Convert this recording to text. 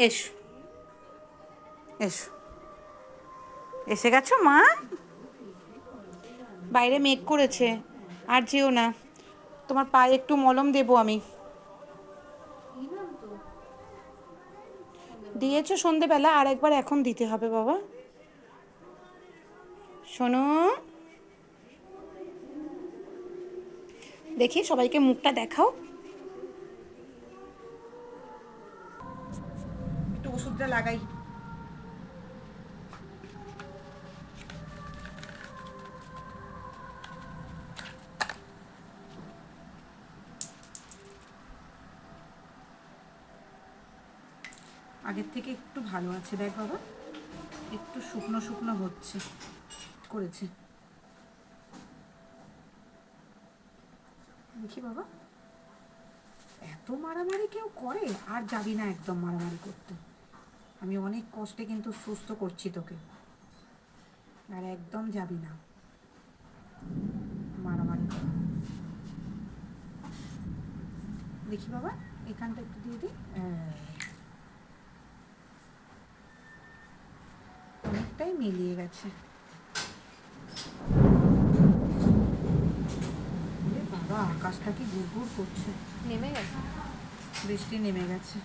এসো এসো, এসে গেছো মা? বাইরে মেঘ করেছে, আর যেও না, তোমার পায়ে একটু মলম দেবো আমি। দিয়েছো সন্ধেবেলা, আর একবার এখন দিতে হবে বাবা। শোনো, দেখি সবাইকে মুখটা দেখাও। একটু ওষুধটা লাগাই। আগের থেকে একটু ভালো আছে, দেখ বাবা, একটু শুকনো শুকনো হচ্ছে করেছে। দেখি বাবা, এত মারামারি কেউ করে? আর যাবি না একদম মারামারি করতে। আমি অনেক কষ্টে কিন্তু সুস্থ করছি তোকে, আর একদম যাবি না মারামারি করে। দেখি বাবা, এখানটা একটু দিয়ে দিই। অনেকটাই মিলিয়ে গেছে। বাবা, আকাশটা কি গুড় করছে। নেমে গেছে, বৃষ্টি নেমে গেছে।